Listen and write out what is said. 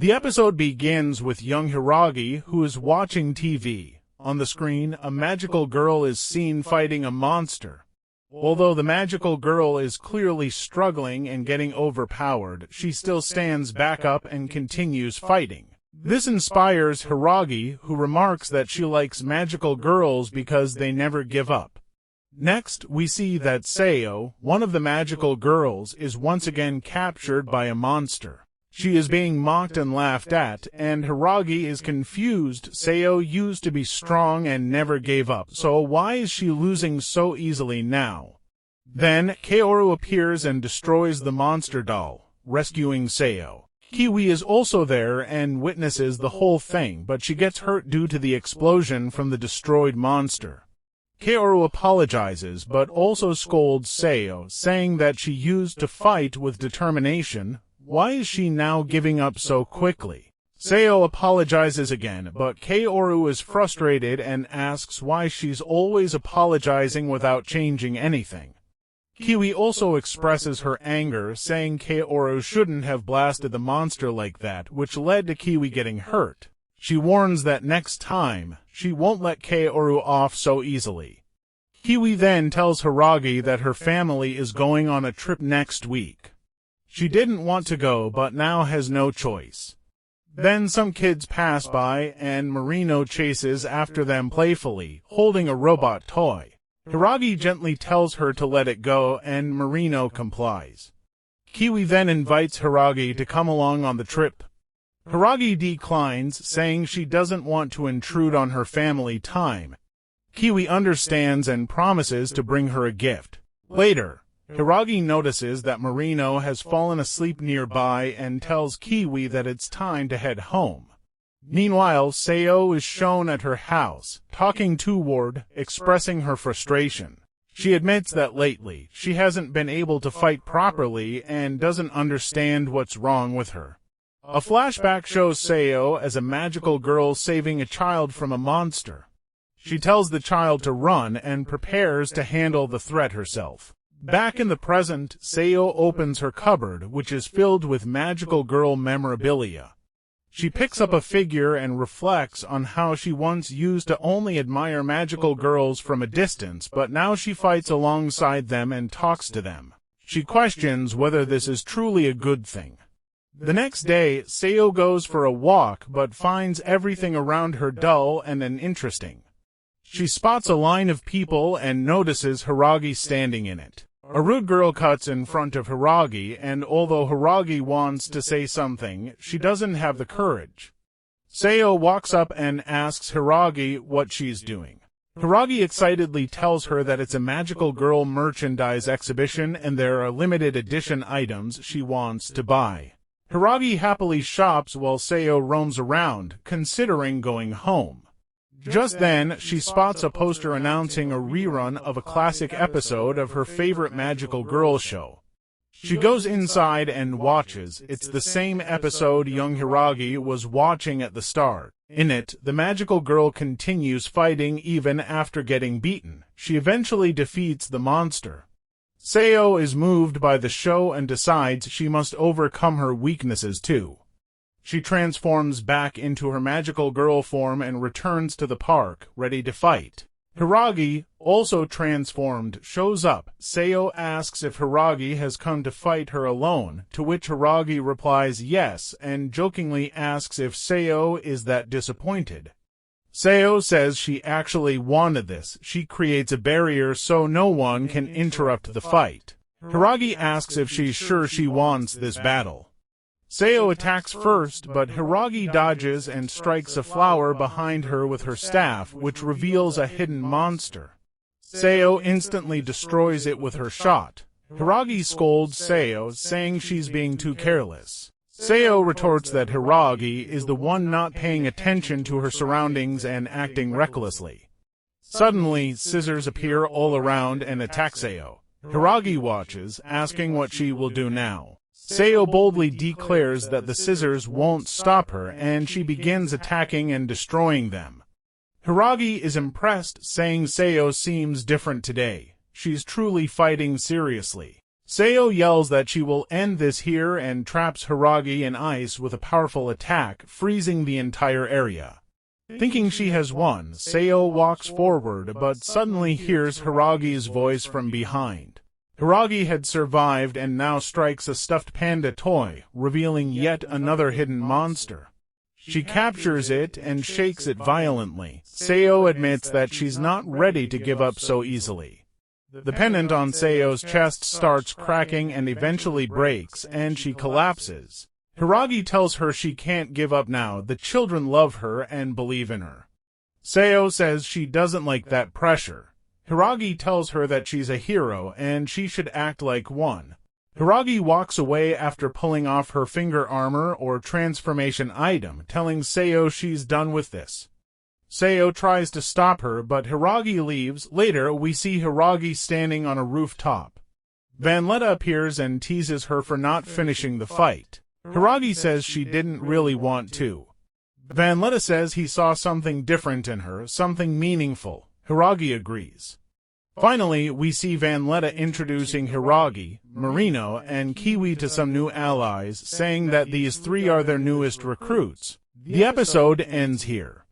The episode begins with young Hiragi, who is watching TV. On the screen, a magical girl is seen fighting a monster. Although the magical girl is clearly struggling and getting overpowered, she still stands back up and continues fighting. This inspires Hiragi, who remarks that she likes magical girls because they never give up. Next, we see that Sayo, one of the magical girls, is once again captured by a monster. She is being mocked and laughed at, and Hiragi is confused. Sayo used to be strong and never gave up, so why is she losing so easily now? Then, Kaoru appears and destroys the monster doll, rescuing Sayo. Kiwi is also there and witnesses the whole thing, but she gets hurt due to the explosion from the destroyed monster. Kaoru apologizes, but also scolds Sayo, saying that she used to fight with determination. Why is she now giving up so quickly? Sayo apologizes again, but Kaoru is frustrated and asks why she's always apologizing without changing anything. Kiwi also expresses her anger, saying Kaoru shouldn't have blasted the monster like that, which led to Kiwi getting hurt. She warns that next time, she won't let Kaoru off so easily. Kiwi then tells Hiragi that her family is going on a trip next week. She didn't want to go, but now has no choice. Then some kids pass by, and Marino chases after them playfully, holding a robot toy. Hiragi gently tells her to let it go, and Marino complies. Kiwi then invites Hiragi to come along on the trip. Hiragi declines, saying she doesn't want to intrude on her family time. Kiwi understands and promises to bring her a gift. Later, Hiragi notices that Marino has fallen asleep nearby and tells Kiwi that it's time to head home. Meanwhile, Sayo is shown at her house, talking to Ward, expressing her frustration. She admits that lately, she hasn't been able to fight properly and doesn't understand what's wrong with her. A flashback shows Sayo as a magical girl saving a child from a monster. She tells the child to run and prepares to handle the threat herself. Back in the present, Sayo opens her cupboard, which is filled with magical girl memorabilia. She picks up a figure and reflects on how she once used to only admire magical girls from a distance, but now she fights alongside them and talks to them. She questions whether this is truly a good thing. The next day, Sayo goes for a walk but finds everything around her dull and uninteresting. She spots a line of people and notices Hiragi standing in it. A rude girl cuts in front of Hiragi, and although Hiragi wants to say something, she doesn't have the courage. Sayo walks up and asks Hiragi what she's doing. Hiragi excitedly tells her that it's a magical girl merchandise exhibition and there are limited edition items she wants to buy. Hiragi happily shops while Sayo roams around, considering going home. Just then, she spots a poster announcing a rerun of a classic episode of her favorite magical girl show. She goes inside and watches. It's the same episode young Hiragi was watching at the start. In it, the magical girl continues fighting even after getting beaten. She eventually defeats the monster. Sayo is moved by the show and decides she must overcome her weaknesses too. She transforms back into her magical girl form and returns to the park, ready to fight. Hiragi, also transformed, shows up. Sayo asks if Hiragi has come to fight her alone, to which Hiragi replies yes, and jokingly asks if Sayo is that disappointed. Sayo says she actually wanted this. She creates a barrier so no one can interrupt the fight. Hiragi asks if she's sure she wants this battle. Sayo attacks first, but Hiragi dodges and strikes a flower behind her with her staff, which reveals a hidden monster. Sayo instantly destroys it with her shot. Hiragi scolds Sayo, saying she's being too careless. Sayo retorts that Hiragi is the one not paying attention to her surroundings and acting recklessly. Suddenly, scissors appear all around and attack Sayo. Hiragi watches, asking what she will do now. Sayo boldly declares that the scissors won't stop her, and she begins attacking and destroying them. Hiragi is impressed, saying Sayo seems different today. She's truly fighting seriously. Sayo yells that she will end this here and traps Hiragi in ice with a powerful attack, freezing the entire area. Thinking she has won, Sayo walks forward but suddenly hears Hiragi's voice from behind. Hiragi had survived and now strikes a stuffed panda toy, revealing yet another hidden monster. She captures it and shakes it violently. Sayo admits that she's not ready to give up so easily. The pendant on Sayo's chest starts cracking and eventually breaks, and she collapses. Hiragi tells her she can't give up now. The children love her and believe in her. Sayo says she doesn't like that pressure. Hiragi tells her that she's a hero and she should act like one. Hiragi walks away after pulling off her finger armor or transformation item, telling Sayo she's done with this. Sayo tries to stop her, but Hiragi leaves. Later, we see Hiragi standing on a rooftop. Vanletta appears and teases her for not finishing the fight. Hiragi says she didn't really want to. Vanletta says he saw something different in her, something meaningful. Hiragi agrees. Finally, we see Vanletta introducing Hiragi, Marino, and Kiwi to some new allies, saying that these three are their newest recruits. The episode ends here.